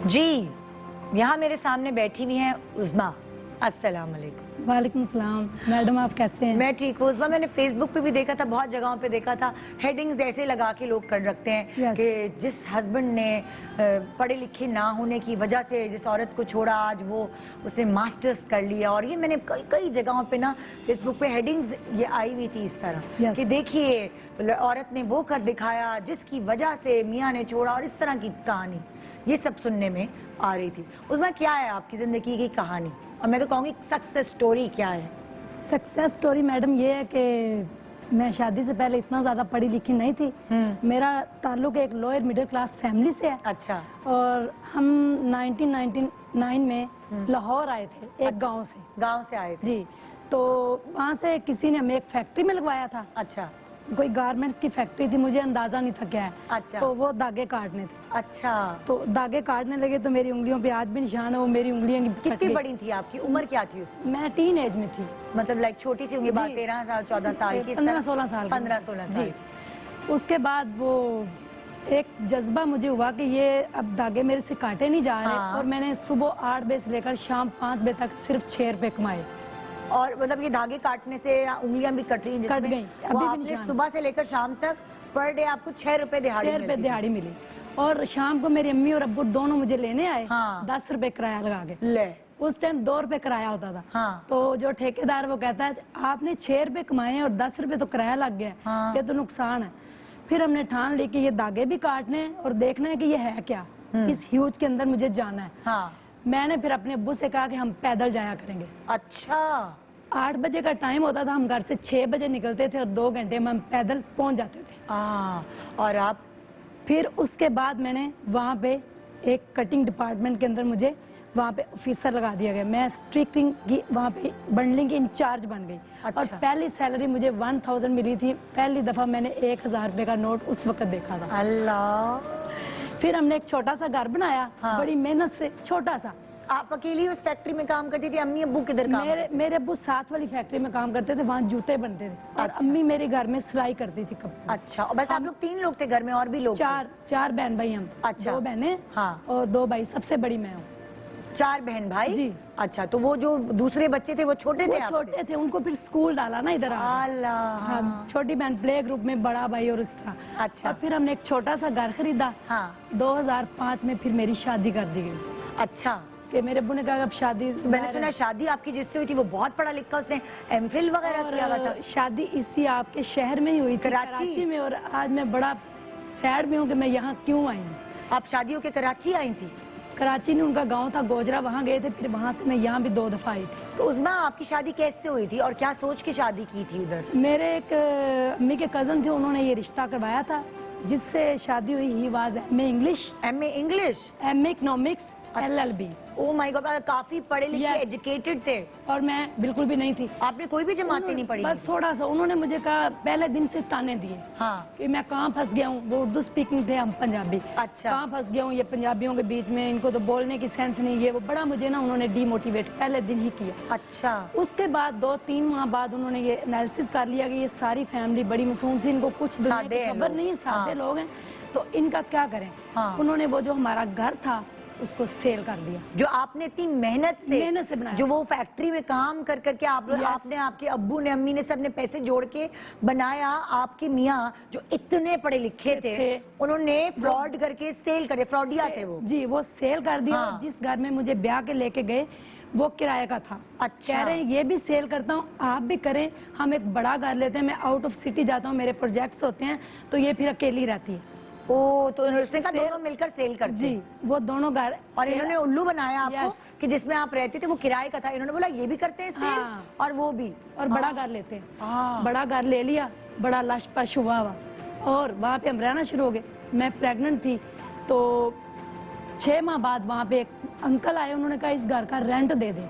जी, यहाँ मेरे सामने बैठी हुई हैं उज़्मा। अस्सलाम वालेकुम। वालेकुम सलाम। मैडम आप कैसे हैं? मैं ठीक हूँ उज़्मा। मैंने फेसबुक पे भी देखा था, बहुत जगहों पे देखा था, हेडिंग्स ऐसे लगा के लोग कर रखते हैं कि जिस हस्बैंड ने पढ़े लिखे ना होने की वजह से जिस औरत को छोड़ा, आज वो उसने मास्टर्स कर लिया। और ये मैंने कई जगहों पे ना फेसबुक पे हेडिंग्स ये आई हुई थी इस तरह कि देखिए औरत ने वो कर दिखाया जिसकी वजह से मियाँ ने छोड़ा, और इस तरह की कहानी ये सब सुनने में आ रही थी। उसमें क्या है आपकी जिंदगी की कहानी, और मैं तो कहूँगी सक्सेस स्टोरी क्या है? सक्सेस स्टोरी मैडम ये है कि मैं शादी से पहले इतना ज्यादा पढ़ी लिखी नहीं थी। मेरा ताल्लुक एक लोअर मिडिल क्लास फैमिली से है। अच्छा। और हम 1999 में लाहौर आए थे, एक गांव से आए थे। जी। तो वहाँ से किसी ने हमें एक फैक्ट्री में लगवाया था। अच्छा। कोई गारमेंट्स की फैक्ट्री थी, मुझे अंदाजा नहीं था क्या है। अच्छा। तो वो धागे काटने थे। अच्छा। तो धागे काटने लगे तो मेरी उंगलियों पे आज भी निशान है, वो मेरी उंगलियां कितनी बड़ी थी आपकी उम्र, क्या थी उसमें? मैं टीन एज में थी, मतलब लाइक छोटी सी होंगी, 13 साल 14 साल की, 15-16 साल 15-16 साल जी। उसके बाद वो एक जज्बा मुझे हुआ कि ये अब धागे मेरे से काटे नहीं जा रहे। और मैंने सुबह 8 बजे से लेकर शाम 5 बजे तक सिर्फ 6 रुपए कमाए। और मतलब ये धागे काटने से उंगलियां भी कट रही, कट गई। अभी सुबह से लेकर शाम तक पर डे आपको 6 रुपए दिहाड़ी मिली। और शाम को मेरी अम्मी और अब्बू दोनों मुझे लेने आए। 10 रुपए किराया लगा के। ले उस टाइम 2 रुपए किराया होता था। तो जो ठेकेदार वो कहता है आपने 6 रुपए कमाए और 10 रुपए तो किराया लग गया, ये तो नुकसान है। फिर हमने ठान ली कि ये धागे भी काटने हैं और देखना है कि ये है क्या, इस ह्यूज के अंदर मुझे जाना है। मैंने फिर अपने अब्बू से कहा कि हम पैदल जाया करेंगे। अच्छा। 8 बजे का टाइम होता था, हम घर से 6 बजे निकलते थे और 2 घंटे में हम पैदल पहुंच जाते थे। और आप फिर उसके बाद मैंने वहाँ पे एक कटिंग डिपार्टमेंट के अंदर मुझे वहाँ पे ऑफिसर लगा दिया गया। मैं स्ट्रिकिंग की वहाँ पे बंडलिंग की इंचार्ज बन गई। और पहली सैलरी मुझे 1000 मिली थी। पहली दफा मैंने 1000 रुपए का नोट उस वक्त देखा था। अल्लाह। फिर हमने एक छोटा सा घर बनाया, बड़ी मेहनत से, छोटा सा। आप अकेली उस फैक्ट्री में काम करती थी? अम्मी अब्बू किधर काम करते थे? मेरे अब्बू साथ वाली फैक्ट्री में काम करते थे, वहाँ जूते बनते थे। और अम्मी मेरे घर में सिलाई करती थी कपड़े। अच्छा। और बस आप लोग 3 लोग थे घर में, और भी लोग? 4 बहन भाई हम। अच्छा। 2 बहनें और 2 भाई, सबसे बड़ी मैं हूँ। 4 बहन भाई जी। अच्छा। तो वो जो दूसरे बच्चे थे वो छोटे थे? छोटे थे, उनको फिर स्कूल डाला ना इधर। छोटी बहन प्ले ग्रुप में, बड़ा भाई और इस तरह। अच्छा। फिर हमने एक छोटा सा घर खरीदा। 2005 में फिर मेरी शादी कर दी गई। अच्छा। कि मेरे अब्बू ने कहा अब शादी। मैंने सुना शादी आपकी जिससे हुई थी वो बहुत पढ़ा लिखा, उसने एमफिल वगैरह किया हुआ था। शादी इसी आपके शहर में ही हुई थी, कराची में। और आज मैं बड़ा सैड में हूँ कि मैं यहाँ क्यों आई हूँ। आप शादियों के कराची आई थी? कराची में उनका गांव था गोजरा, वहाँ गए थे। फिर वहाँ से मैं यहाँ भी 2 दफा आई थी। तो उसमें आपकी शादी कैसे हुई थी और क्या सोच के शादी की थी उधर? मेरे एक अम्मी के कजन थे, उन्होंने ये रिश्ता करवाया था जिससे शादी हुई। He was MA English, MA economics, LLB। Oh my God, काफी पढ़े लिखे एजुकेटेड थे। और मैं बिल्कुल भी नहीं थी। आपने कोई भी जमातें नहीं पढ़ी? बस थोड़ा सा। उन्होंने मुझे कहा, पहले दिन से ताने दिए कि मैं कहाँ फंस गया हूँ। वो उर्दू स्पीकिंग थे, हम पंजाबी। अच्छा। कहाँ फंस गया हूँ, ये पंजाबियों के बीच में, इनको तो बोलने की सेंस नहीं। ये वो बड़ा मुझे ना उन्होंने डीमोटिवेट पहले दिन ही किया। अच्छा। उसके बाद 2-3 माह बाद उन्होंने ये एनालिसिस कर लिया कि ये सारी फैमिली बड़ी मासूम सी, इनको कुछ दुनिया की खबर नहीं है, सादे लोग हैं, तो इनका क्या करें। उन्होंने वो जो हमारा घर था उसको सेल कर दिया, जो आपने इतनी मेहनत से बनाया। जो वो फैक्ट्री में काम कर करके आपने, आपके अब्बू ने, अम्मी ने, सबने पैसे जोड़ के बनाया। आपके मियाँ जो इतने पढ़े लिखे थे उन्होंने फ्रॉड करके सेल करे, फ्रॉडिया थे वो जी। वो सेल कर दिया। जिस घर में मुझे ब्याह के लेके गए वो किराए का था। अच्छा। कह रहे हैं ये भी सेल करता हूँ, आप भी करें, हम एक बड़ा घर लेते हैं। मैं आउट ऑफ सिटी जाता हूँ, मेरे प्रोजेक्ट्स होते हैं, तो ये फिर अकेली रहती है। तो इन्होंने कहा दोनों मिलकर सेल करते जी। वो दोनों घर, और इन्होंने उल्लू बनाया आपको कि जिसमें आप रहते थे वो किराए का था। इन्होंने बोला ये भी करते हैं सेल और वो भी, और बड़ा घर लेते हैं। बड़ा घर ले लिया, बड़ा लश पश हुआ। और वहाँ पे हम रहना शुरू हो गए। मैं प्रेग्नेंट थी, तो 6 माह बाद वहाँ पे एक अंकल आए, उन्होंने कहा इस घर का रेंट दे दे।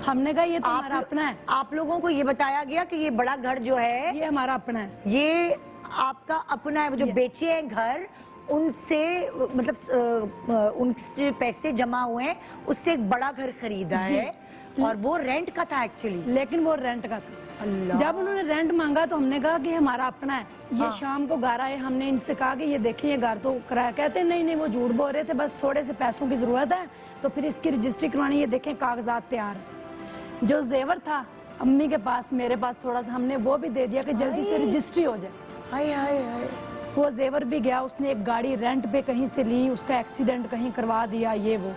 हमने कहा ये तो हमारा अपना है। आप लोगों को ये बताया गया कि ये बड़ा घर जो है ये हमारा अपना है, ये आपका अपना है। वो जो बेचे हैं घर, उनसे मतलब उनसे पैसे जमा हुए हैं, उससे एक बड़ा घर खरीदा है और वो रेंट का था एक्चुअली। लेकिन वो रेंट का था। अल्लाह। जब उन्होंने रेंट मांगा तो हमने कहा कि हमारा अपना है, ये शाम को घर आए, हमने इनसे कहा कि ये देखिए ये घर तो किराया, कहते नहीं नहीं वो झूठ बोल रहे थे, बस थोड़े से पैसों की जरूरत है तो फिर इसकी रजिस्ट्री करवानी, ये देखें कागजात तैयार है। जो जेवर था अम्मी के पास, मेरे पास थोड़ा सा, हमने वो भी दे दिया कि जल्दी से रजिस्ट्री हो जाए। हाय हाय हाय। वो जेवर भी गया, उसने एक गाड़ी रेंट पे कहीं से ली, उसका एक्सीडेंट कहीं करवा दिया, ये वो।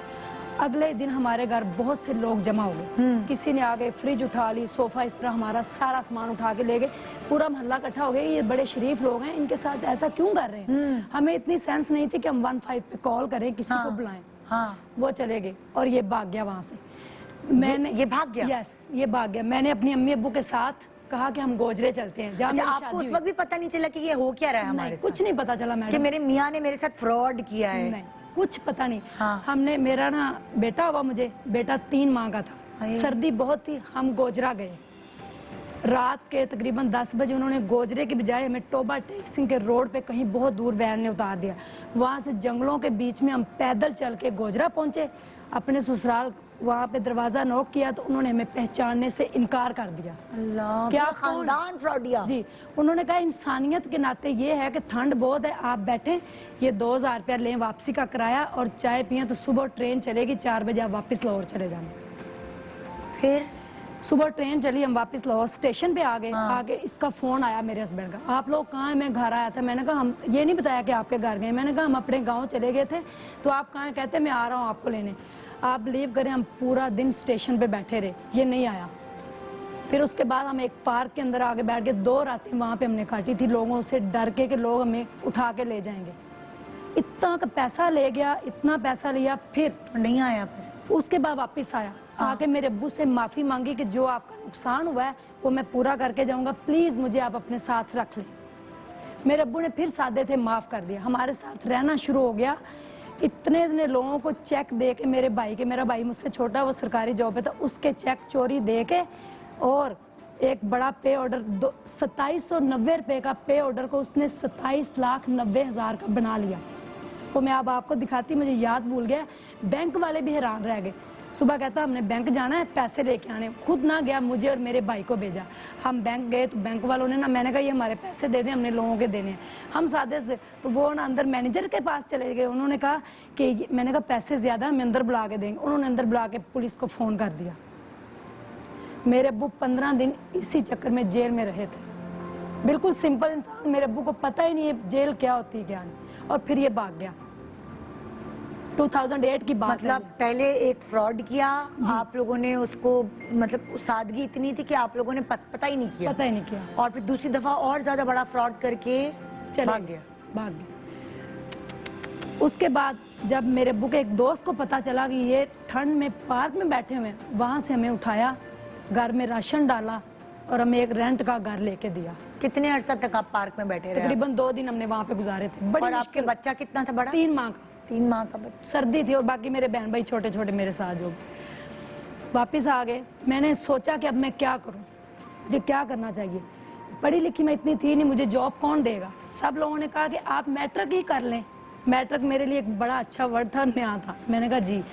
अगले दिन हमारे घर बहुत से लोग जमा हो गए, किसी ने आगे फ्रिज उठा ली, सोफा, इस तरह हमारा सारा सामान उठा के ले गए। पूरा मोहल्ला इकट्ठा हो गया, ये बड़े शरीफ लोग हैं, इनके साथ ऐसा क्यों कर रहे हैं। हमें इतनी सेंस नहीं थी कि हम 15 पे कॉल करें, किसी को बुलाएं। वो चले गए और ये भाग गया वहां से। मैंने ये भाग गया? यस, ये भाग गया। मैंने अपनी अम्मी अब्बू के साथ कहा कि हम गोजरे चलते हैं। जहाँ अच्छा, आपको उस वक्त भी पता नहीं चला कि ये हो क्या रहा है हमारे साथ? कुछ नहीं पता चला मैडम कि मेरे मियाँ ने मेरे साथ फ्रॉड किया है। नहीं, कुछ पता नहीं। हाँ। हमने, मेरा ना बेटा हुआ, मुझे बेटा 3 माह का था, सर्दी बहुत थी, हम गोजरा गए। रात के तकरीबन 10 बजे उन्होंने गोजरे की बजाय हमें टोबा टेक सिंह के रोड पे कहीं बहुत दूर वैन ने उतार दिया। वहां से जंगलों के बीच में हम पैदल चल के गोजरा पहुंचे। अपने ससुराल वहां पे दरवाजा नॉक किया तो उन्होंने हमें पहचानने से इनकार कर दिया। अल्लाह, क्या खानदान फ्रॉडिया। जी, उन्होंने कहा इंसानियत के नाते ये है कि ठंड बहुत है, आप बैठे, ये 2000 रुपया लें वापसी का किराया और चाय पिए, तो सुबह ट्रेन चलेगी 4 बजे, आप वापस लाहौर चले जाना। फिर सुबह ट्रेन चली, हम वापस लाहौर स्टेशन पे आ गए। आगे इसका फोन आया मेरे हस्बैंड का, आप लोग कहाँ हैं? मैं घर आया था। मैंने कहा हम, ये नहीं बताया कि आपके घर गए। मैंने कहा हम अपने गाँव चले गए थे। तो आप कहाँ हैं? कहते मैं आ रहा हूँ आपको लेने। आप बिलीव करें, हम पूरा दिन स्टेशन पे बैठे रहे, ये नहीं आया। फिर उसके बाद हम एक पार्क के अंदर आगे बैठ के 2 रातें वहाँ पे हमने काटी थी, लोगों से डर के कि लोग हमें उठा के ले जाएंगे। इतना का पैसा ले गया, इतना पैसा लिया, फिर नहीं आया। फिर उसके बाद वापस आया, आके मेरे अब्बू से माफ़ी मांगी कि जो आपका नुकसान हुआ है वो मैं पूरा करके जाऊँगा, प्लीज़ मुझे आप अपने साथ रख लें। मेरे अब्बू ने फिर सादे थे, माफ़ कर दिया, हमारे साथ रहना शुरू हो गया। इतने लोगों को चेक दे के, मेरे भाई के, मेरा भाई मुझसे छोटा, वो सरकारी जॉब पे था, उसके चेक चोरी दे के, और एक बड़ा पे ऑर्डर 2790 रुपये का पे ऑर्डर को उसने 27,90,000 का बना लिया। वो मैं अब आपको दिखाती, मुझे याद भूल गया। बैंक वाले भी हैरान रह गए। सुबह कहता हमने बैंक जाना है, पैसे लेके आने, खुद ना गया, मुझे और मेरे भाई को भेजा। हम बैंक गए तो बैंक वालों ने ना, मैंने कहा ये हमारे पैसे दे दें, हमने लोगों के देने हैं, हम सादे से। तो वो ना अंदर मैनेजर के पास चले गए, उन्होंने कहा कि मैंने कहा पैसे ज़्यादा हम अंदर बुला के देंगे। उन्होंने अंदर बुला के पुलिस को फ़ोन कर दिया। मेरे अब्बू 15 दिन इसी चक्कर में जेल में रहे थे। बिल्कुल सिंपल इंसान, मेरे अब्बू को पता ही नहीं है जेल क्या होती है क्या नहीं, और फिर ये भाग गया। 2008 की बात। मतलब पहले एक फ्रॉड किया, आप लोगों ने उसको, मतलब सादगी इतनी थी कि आप लोगों ने पता ही नहीं किया। पता ही नहीं किया। और फिर दूसरी दफा और ज्यादा बड़ा फ्रॉड करके भाग गया। उसके बाद जब मेरे अब्बू के एक दोस्त को पता चला कि ये ठंड में पार्क में बैठे हुए हैं, वहां से हमें उठाया, घर में राशन डाला और हमें एक रेंट का घर लेके दिया। कितने अरसा तक आप पार्क में बैठे रहे? तकरीबन 2 दिन हमने वहाँ पे गुजारे थे। बड़ी और आपके बच्चा कितना था बड़ा? 3 माह का। 3 माह का बच्चा। सर्दी थी और बाकी मेरे बहन भाई छोटे छोटे मेरे साथ जो। वापिस आ गए। मैंने सोचा कि अब मैं क्या करूं, मुझे क्या करना चाहिए। पढ़ी लिखी मैं इतनी थी नहीं, मुझे जॉब कौन देगा। सब लोगों ने कहा कि आप मैट्रिक ही कर लें। मैट्रिक मेरे लिए एक बड़ा अच्छा वर्ड था, नया था। मैंने कहा जी।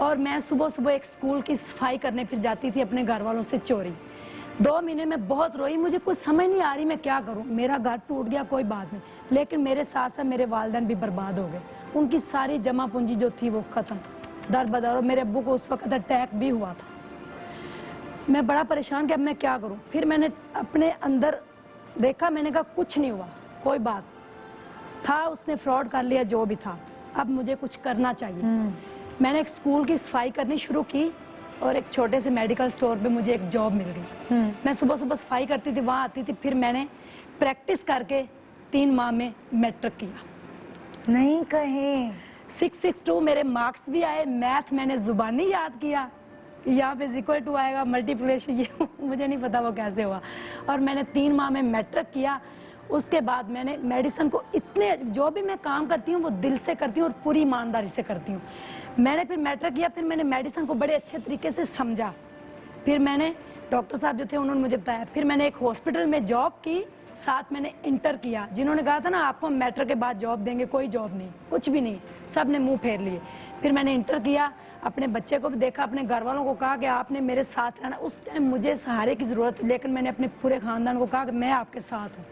और मैं सुबह सुबह एक स्कूल की सफाई करने फिर जाती थी अपने घर वालों से चोरी। 2 महीने में बहुत रोई, मुझे कुछ समझ नहीं आ रही मैं क्या करूं। मेरा घर टूट गया कोई बात नहीं, लेकिन मेरे साथ साथ मेरे वालिदैन भी बर्बाद हो गए। उनकी सारी जमा पूंजी जो थी वो खत्म, दर बदर। और मेरे अब्बू को उस वक्त अटैक भी हुआ था। मैं बड़ा परेशान कि अब मैं क्या करूं। फिर मैंने अपने अंदर देखा, मैंने कहा कुछ नहीं हुआ, कोई बात था, उसने फ्रॉड कर लिया जो भी था, अब मुझे कुछ करना चाहिए। मैंने एक स्कूल की सफाई करनी शुरू की और एक छोटे से मेडिकल स्टोर पे मुझे एक जॉब मिल गई। मैं सुबह सुबह सफाई करती थी, वहाँ आती थी। फिर मैंने प्रैक्टिस करके 3 माह में मैट्रिक किया। नहीं कहें 662 मेरे मार्क्स भी आए। मैथ मैंने जुबानी याद किया, यहाँ पे इक्वल टू आएगा, मल्टीप्लिकेशन, ये मुझे नहीं पता वो कैसे हुआ। और मैंने 3 माह में मैट्रिक किया। उसके बाद मैंने मेडिसिन को इतने, जो भी मैं काम करती हूँ वो दिल से करती हूँ और पूरी ईमानदारी से करती हूँ। मैंने फिर मैट्रिक किया, फिर मैंने मेडिसिन को बड़े अच्छे तरीके से समझा। फिर मैंने, डॉक्टर साहब जो थे उन्होंने मुझे बताया। फिर मैंने एक हॉस्पिटल में जॉब की, साथ मैंने इंटर किया। जिन्होंने कहा था ना आपको मैट्रिक के बाद जॉब देंगे, कोई जॉब नहीं, कुछ भी नहीं, सब ने मुंह फेर लिए। फिर मैंने इंटर किया, अपने बच्चे को भी देखा, अपने घर वालों को कहा कि आपने मेरे साथ रहना। उस टाइम मुझे सहारे की ज़रूरत थी, लेकिन मैंने अपने पूरे ख़ानदान को कहा कि मैं आपके साथ हूँ,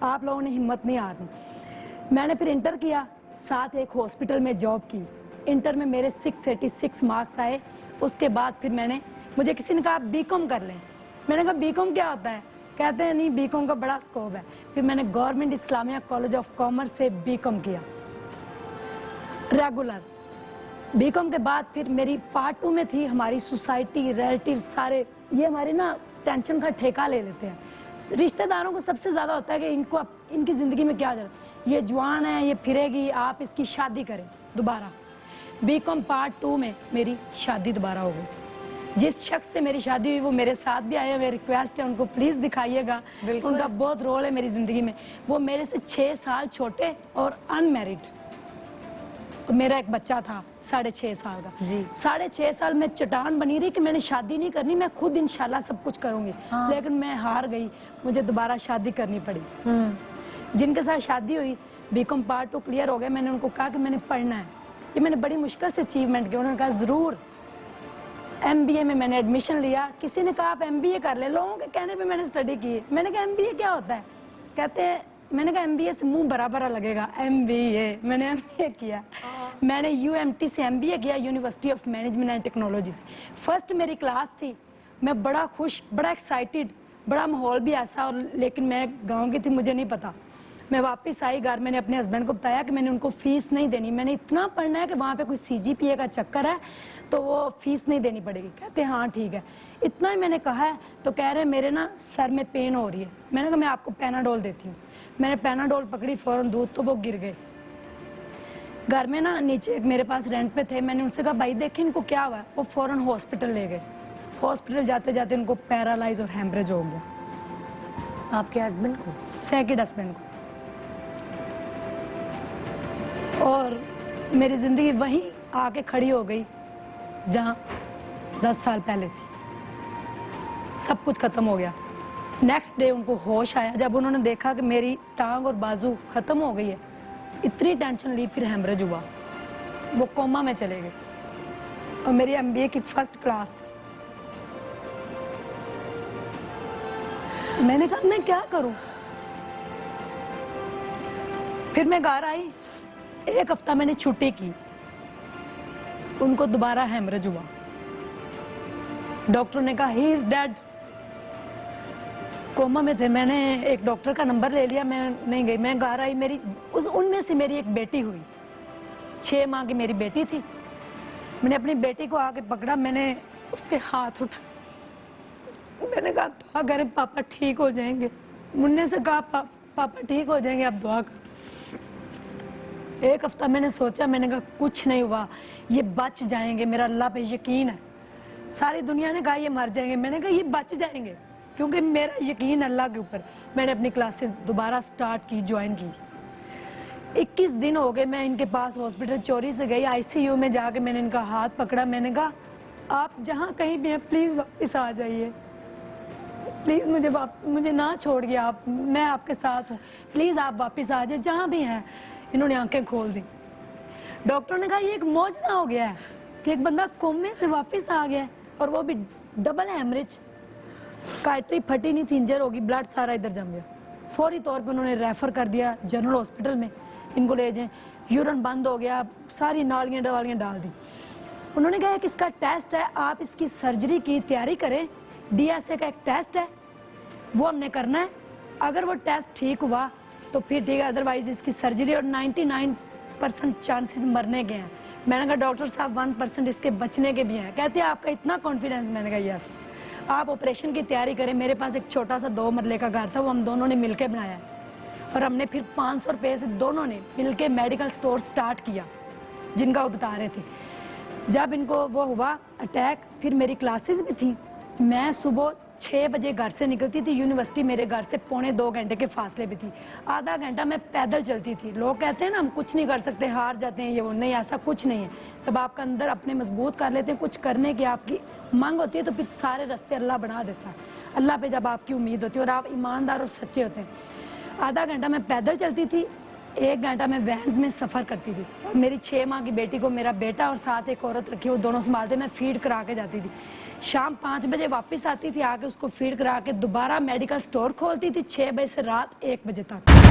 आप लोगों ने हिम्मत नहीं हारनी। मैंने फिर इंटर किया, साथ एक हॉस्पिटल में जॉब की। इंटर में मेरे 686 मार्क्स आए। उसके बाद फिर मुझे किसी ने कहा बीकॉम कर लें। मैंने कहा बीकॉम क्या होता है? कहते हैं नहीं, बीकॉम का बड़ा स्कोप है। फिर मैंने government Islamia college of commerce से बीकॉम किया रेगुलर। बीकॉम के बाद फिर मेरी पार्ट 2 में थी, हमारी सोसाइटी, रिलेटिव सारे ये हमारे ना टेंशन का ठेका ले लेते हैं। रिश्तेदारों को सबसे ज़्यादा होता है कि इनकी ज़िंदगी में क्या चल रहा है, ये जवान है, ये फिरेगी, आप इसकी शादी करें दोबारा। बीकॉम पार्ट 2 में मेरी शादी दोबारा हो गई। जिस शख्स से मेरी शादी हुई वो मेरे साथ भी आए। मेरी रिक्वेस्ट है उनको प्लीज़ दिखाइएगा, उनका बहुत रोल है मेरी ज़िंदगी में। वो मेरे से 6 साल छोटे और अनमैरिड। मेरा एक बच्चा था 6.5 साल का जी। 6.5 साल में चट्टान बनी रही कि मैंने शादी नहीं करनी, मैं खुद इंशाल्लाह सब कुछ करूंगी। हाँ। लेकिन मैं हार गई, मुझे दोबारा शादी करनी पड़ी। जिनके साथ शादी हुई, बीकॉम पार्ट 2 क्लियर हो गया। मैंने उनको कहा कि मैंने पढ़ना है। ये मैंने बड़ी मुश्किल से अचीवमेंट किया। उन्होंने कहा ज़रूर। MBA में मैंने एडमिशन लिया। किसी ने कहा आप MBA कर ले, लोगों के कहने पे मैंने स्टडी की। मैंने कहा MBA क्या होता है? कहते हैं, मैंने कहा MBA से मुंह बड़ा बड़ा लगेगा, MBA। मैंने MBA किया। मैंने UMT से MBA किया, university of management and technology से। फर्स्ट मेरी क्लास थी, मैं बड़ा खुश, बड़ा एक्साइटेड, बड़ा माहौल भी ऐसा। और लेकिन मैं गाँव की थी, मुझे नहीं पता। मैं वापस आई घर, मैंने अपने हस्बैंड को बताया कि मैंने उनको फीस नहीं देनी, मैंने इतना पढ़ना है कि वहाँ पे कोई CGPA का चक्कर है तो वो फीस नहीं देनी पड़ेगी। कहते हाँ ठीक है। इतना ही मैंने कहा है तो कह रहे मेरे ना सर में पेन हो रही है। मैंने कहा मैं आपको पैनाडोल देती हूँ। मैंने पैनाडोल पकड़ी, फ़ौरन दूध तो वो गिर गए। घर में ना नीचे एक मेरे पास रेंट पे थे, मैंने उनसे कहा भाई देखें इनको क्या हुआ है। वो फ़ौरन हॉस्पिटल ले गए। हॉस्पिटल जाते जाते उनको पैरालाइज और हेमरेज हो गया। आपके हस्बैंड को? सेकंड हस्बैंड को। और मेरी ज़िंदगी वहीं आके खड़ी हो गई जहाँ 10 साल पहले थी। सब कुछ ख़त्म हो गया। नेक्स्ट डे उनको होश आया जब उन्होंने देखा कि मेरी टांग और बाजू ख़त्म हो गई है। इतनी टेंशन ली, फिर हेमरेज हुआ, वो कोमा में चले गए। और मेरी MBA की फर्स्ट क्लास थी। मैंने कहा मैं क्या करूं? फिर मैं घर आई, 1 हफ्ता मैंने छुट्टी की, उनको दोबारा हेमरेज हुआ। डॉक्टर ने कहा ही इज डेड। कोमा में थे। मैंने एक डॉक्टर का नंबर ले लिया, मैं नहीं गई। मैं घर आई, मेरी उनमें से मेरी एक बेटी हुई, 6 माह की मेरी बेटी थी। मैंने अपनी बेटी को आके पकड़ा, मैंने उसके हाथ उठा, मैंने कहा दुआ करें पापा ठीक हो जाएंगे। मुन्ने से कहा पापा ठीक हो जाएंगे, आप दुआ करो। 1 हफ्ता मैंने सोचा, मैंने कहा कुछ नहीं हुआ, ये बच जाएंगे, मेरा अल्लाह पे यकीन है। सारी दुनिया ने कहा ये मर जाएंगे, मैंने कहा ये बच जाएंगे क्योंकि मेरा यकीन अल्लाह के ऊपर। मैंने अपनी क्लासेस दोबारा स्टार्ट की, ज्वाइन की। 21 दिन हो गए मैं इनके पास हॉस्पिटल चोरी से गई। ICU में जाके मैंने इनका हाथ पकड़ा, मैंने कहा आप जहाँ कहीं भी हैं प्लीज़ वापस आ जाइए, प्लीज़ मुझे ना छोड़िए आप, मैं आपके साथ हूँ, प्लीज़ आप वापस आ जाइए जहाँ भी हैं। इन्होंने आंखें खोल दी। डॉक्टर ने कहा ये एक मौजज़ा हो गया है कि एक बंदा कोमे से वापस आ गया है, और वो भी डबल हेमरेज। कार्टरी फटी नहीं थी, इंजर होगी, ब्लड सारा इधर जम गया। फौरी तौर पे उन्होंने रेफर कर दिया जनरल हॉस्पिटल में, इनको ले जाएं। यूरिन बंद हो गया, सारी नालियाँ दवालियाँ डाल दी। उन्होंने कहा कि इसका टेस्ट है, आप इसकी सर्जरी की तैयारी करें, DSA का एक टेस्ट है वो हमने करना है। अगर वो टेस्ट ठीक हुआ तो फिर ठीक है, अदरवाइज इसकी सर्जरी, और 99% चांसेस मरने के हैं। मैंने कहा डॉक्टर साहब 1% इसके बचने के भी हैं। कहते हैं आपका इतना कॉन्फिडेंस? मैंने कहा यस, आप ऑपरेशन की तैयारी करें। मेरे पास एक छोटा सा 2 मरले का घर था, वो हम दोनों ने मिलकर बनाया, और हमने फिर 500 रुपये से दोनों ने मिलकर मेडिकल स्टोर स्टार्ट किया जिनका वो बता रहे थे। जब इनको वो हुआ अटैक, फिर मेरी क्लासेस भी थी। मैं सुबह 6 बजे घर से निकलती थी, यूनिवर्सिटी मेरे घर से 1.25 घंटे के फासले पे थी। आधा घंटा मैं पैदल चलती थी। लोग कहते हैं ना हम कुछ नहीं कर सकते, हार जाते हैं, ये वो नहीं, ऐसा कुछ नहीं है। तब आपका अंदर अपने मजबूत कर लेते हैं, कुछ करने की आपकी मांग होती है तो फिर सारे रास्ते अल्लाह बना देता है। अल्लाह पे जब आपकी उम्मीद होती है और आप ईमानदार और सच्चे होते हैं। आधा घंटा मैं पैदल चलती थी, 1 घंटा मैं वैन्स में सफ़र करती थी और मेरी 6 माह की बेटी को मेरा बेटा और साथ एक औरत रखी, वो दोनों संभालते, मैं फीड करा के जाती थी। शाम 5 बजे वापस आती थी, आके उसको फीड करा के दोबारा मेडिकल स्टोर खोलती थी 6 बजे से रात 1 बजे तक।